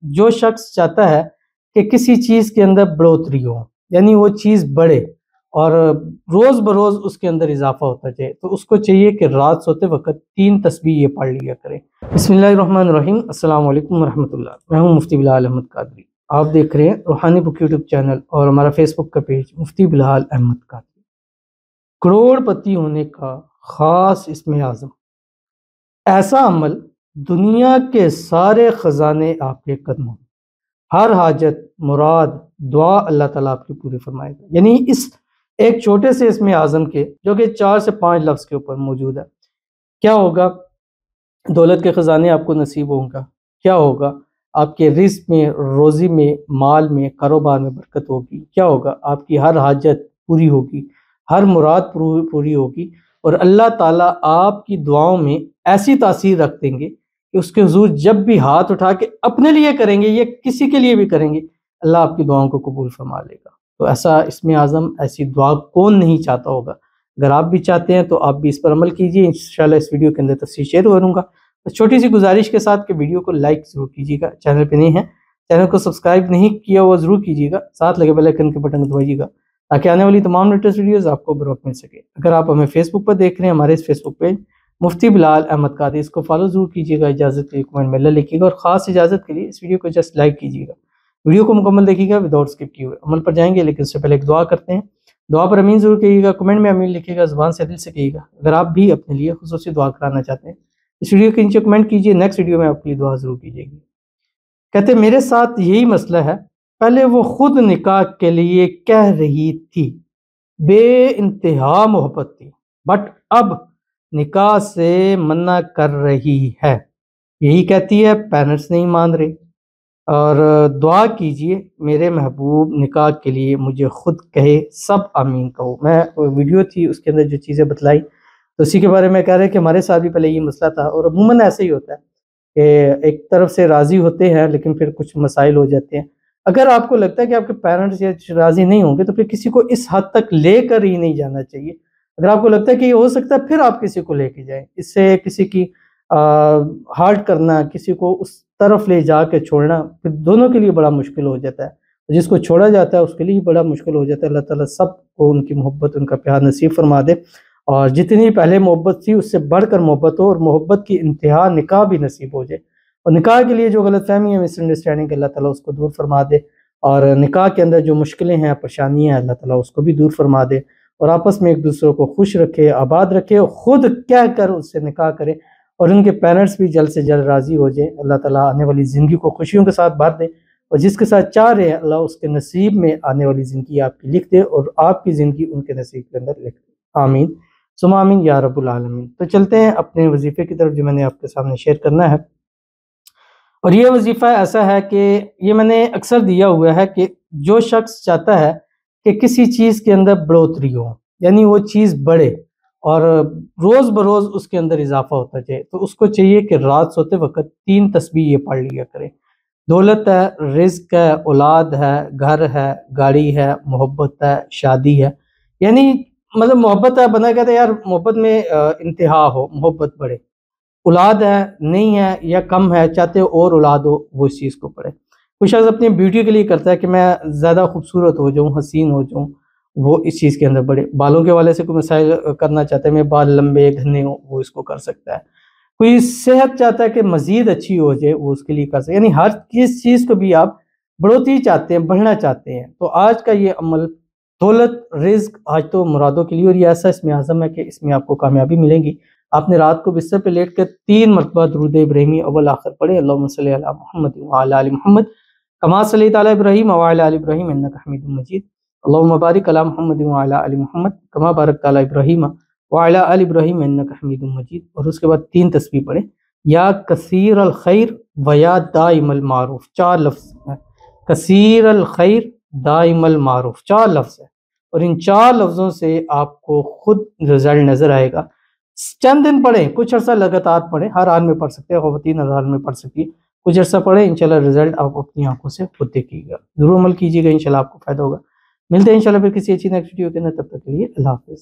جو شخص چاہتا ہے کہ کسی چیز کے اندر بڑھوتری ہو، یعنی وہ چیز بڑھے اور روز بروز اس کے اندر اضافہ ہوتا جائے، تو اس کو چاہیے کہ رات سوتے وقت 3 تسبیح یہ پڑھ لیا کرے۔ بسم اللہ الرحمن الرحیم۔ السلام علیکم ورحمۃ اللہ۔ میں ہوں مفتی بلال احمد قادری۔ آپ دیکھ رہے ہیں روحانی بک یوٹیوب چینل اور ہمارا فیس بک کا پیج مفتی بلال احمد قادری۔ کروڑ پتی ہونے کا خاص اسم اعظم، ایسا عمل دنیا کے سارے خزانے آپ کے قدموں میں، ہر حاجت مراد دعا اللہ تعالیٰ آپ کی پوری فرمائے گا۔ یعنی اس ایک چھوٹے سے اسم اعظم کے جو کہ 4 سے 5 لفظ کے اوپر موجود ہے، کیا ہوگا؟ دولت کے خزانے آپ کو نصیب ہوں گا، کیا ہوگا؟ آپ کے رزق میں، روزی میں، مال میں، کاروبار میں برکت ہوگی، کیا ہوگا؟ آپ کی ہر حاجت پوری ہوگی، ہر مراد پوری ہوگی، اور اللہ تعالیٰ آپ کی دعاؤں میں ایسی تاثیر رکھ دیں گے کہ اس کے حضور جب بھی ہاتھ اٹھا کے اپنے لیے کریں گے یا کسی کے لیے بھی کریں گے، اللہ آپ کی دعاؤں کو قبول فرما لے گا۔ تو ایسا اسم اعظم، ایسی دعا کون نہیں چاہتا ہوگا؟ اگر آپ بھی چاہتے ہیں تو آپ بھی اس پر عمل کیجئے۔ انشاءاللہ اس ویڈیو کے اندر تفصیل شیئر کروں گا۔ چھوٹی سی گزارش کے ساتھ کہ ویڈیو کو لائک ضرور کیجیے گا، چینل پہ نہیں ہیں چینل کو سبسکرائب نہیں کیا وہ ضرور کیجیے گا، ساتھ لگے بیل آئیکن کے بٹن کو دبائیے گا تاکہ آنے والی تمام لیٹسٹ ویڈیوز آپ کو بروقت مل سکے۔ اگر آپ ہمیں فیس بک پر دیکھ رہے ہیں، ہمارے اس فیس بک پیج مفتی بلال احمد قادری، اس کو فالو ضرور کیجیے گا۔ اجازت کے لیے کمنٹ میں اللہ لکھیے گا، اور خاص اجازت کے لیے اس ویڈیو کو جسٹ لائک کیجیے گا۔ ویڈیو کو مکمل دیکھیے گا وداؤٹ اسکپ کیے ہوئے۔ عمل پر جائیں گے لیکن اس سے پہلے ایک دعا کرتے ہیں۔ دعا پر امین ضرور کہیے گا، کمنٹ میں امین لکھیے گا، زبان سے دل سے کہیے گا۔ اگر آپ بھی اپنے لیے خصوصی دعا کرانا چاہتے ہیں اس ویڈیو کے نیچے کمنٹ کیجیے، نیکسٹ ویڈیو میں آپ کے لیے دعا ضرور کیجیے گی۔ کہتے میرے ساتھ یہی مسئلہ ہے، پہلے وہ خود نکاح کے لیے کہہ رہی تھی، بے انتہا محبت تھی، بٹ اب نکاح سے منع کر رہی ہے، یہی کہتی ہے پیرنٹس نہیں مان رہے، اور دعا کیجئے میرے محبوب نکاح کے لیے مجھے خود کہے، سب آمین کہو۔ میں ویڈیو تھی اس کے اندر جو چیزیں بتلائی تو اسی کے بارے میں کہہ رہے کہ ہمارے ساتھ بھی پہلے یہ مسئلہ تھا، اور عموماً ایسے ہی ہوتا ہے کہ ایک طرف سے راضی ہوتے ہیں لیکن پھر کچھ مسائل ہو جاتے ہیں۔ اگر آپ کو لگتا ہے کہ آپ کے پیرنٹس یا راضی نہیں ہوں گے تو پھر کسی کو اس حد تک لے کر ہی نہیں جانا چاہیے۔ اگر آپ کو لگتا ہے کہ یہ ہو سکتا ہے پھر آپ کسی کو لے کے جائیں، اس سے کسی کی ہارٹ کرنا، کسی کو اس طرف لے جا کے چھوڑنا پھر دونوں کے لیے بڑا مشکل ہو جاتا ہے۔ جس کو چھوڑا جاتا ہے اس کے لیے بڑا مشکل ہو جاتا ہے۔ اللہ تعالیٰ سب کو ان کی محبت، ان کا پیار نصیب فرما دے، اور جتنی پہلے محبت تھی اس سے بڑھ کر محبت ہو، اور محبت کی انتہا نکاح بھی نصیب ہو جائے، اور نکاح کے لیے جو غلط فہمی ہے، مس انڈرسٹینڈنگ، اللہ تعالیٰ اس کو دور فرما دے، اور نکاح کے اندر جو مشکلیں ہیں، پریشانیاں ہیں، اللہ تعالیٰ اس کو بھی دور فرما دے، اور آپس میں ایک دوسرے کو خوش رکھے، آباد رکھے، اور خود کہہ کر اس سے نکاح کرے، اور ان کے پیرنٹس بھی جلد سے جلد راضی ہو جائیں۔ اللہ تعالیٰ آنے والی زندگی کو خوشیوں کے ساتھ بھر دے، اور جس کے ساتھ چاہ رہے ہیں اللہ اس کے نصیب میں آنے والی زندگی آپ کی لکھ دے، اور آپ کی زندگی ان کے نصیب کے اندر لکھ دے۔ آمین ثم آمین یا رب العالمین۔ تو چلتے ہیں اپنے وظیفے کی طرف جو میں نے آپ کے سامنے شیئر کرنا ہے، اور یہ وظیفہ ایسا ہے کہ یہ میں نے اکثر دیا ہوا ہے کہ جو شخص چاہتا ہے کہ کسی چیز کے اندر بڑھوتری ہو، یعنی وہ چیز بڑھے اور روز بروز اس کے اندر اضافہ ہوتا جائے، تو اس کو چاہیے کہ رات سوتے وقت 3 تسبیح یہ پڑھ لیا کرے۔ دولت ہے، رزق ہے، اولاد ہے، گھر ہے، گاڑی ہے، محبت ہے، شادی ہے، یعنی مطلب محبت ہے، بندہ کہتا ہے یار محبت میں انتہا ہو، محبت بڑھے، اولاد ہے نہیں ہے یا کم ہے، چاہتے اور اولاد ہو، وہ اس چیز کو پڑھے۔ کوئی شخص اپنی بیوٹی کے لیے کرتا ہے کہ میں زیادہ خوبصورت ہو جاؤں، حسین ہو جاؤں، وہ اس چیز کے اندر بڑھے۔ بالوں کے حوالے سے کوئی مسائل کرنا چاہتا ہے، میں بال لمبے گھنے ہوں، وہ اس کو کر سکتا ہے۔ کوئی صحت چاہتا ہے کہ مزید اچھی ہو جائے، وہ اس کے لیے کر سکتا ہے۔ یعنی ہر چیز کو بھی آپ بڑھوتری چاہتے ہیں، بڑھنا چاہتے ہیں، تو آج کا یہ عمل دولت، رزق، آج تو مرادوں کے لیے، اور یہ ایسا اسم اعظم ہے کہ اس میں آپ کو کامیابی ملے گی۔ آپ نے رات کو بستر پہ لیٹ کر 3 مرتبہ درود ابراہیمی اول آخر پڑھے، اللہم صلی علی محمد وعلی آل محمد کما صلیت علی ابراہیم وعلی آل ابراہیم انک حمید مجید، اللہم بارک علی محمد وعلی آل محمد کما بارکت علی ابراہیم وعلی آل ابراہیم انک حمید مجید، اور اس کے بعد 3 تسبیح پڑھیں، یا کثیر الخیر و یا دائم المعروف، 4 لفظ ہیں، کثیر الخیر دائم المعروف، 4 لفظ ہے، اور ان 4 لفظوں سے آپ کو خود رزلٹ نظر آئے گا۔ چند دن پڑھیں، کچھ عرصہ لگاتار پڑھیں، ہر حال میں پڑھ سکتے ہیں، خواتین ہر حال میں پڑھ سکتی ہیں، کچھ عرصہ پڑھیں، انشاءاللہ رزلٹ آپ اپنی آنکھوں سے خود دیکھیے گا۔ ضرور عمل کیجیے گا، انشاءاللہ آپ کو فائدہ ہوگا۔ ملتے ہیں انشاءاللہ پھر کسی اچھی نیکسٹ ویڈیو کے اندر، تب تک کے لیے اللہ حافظ۔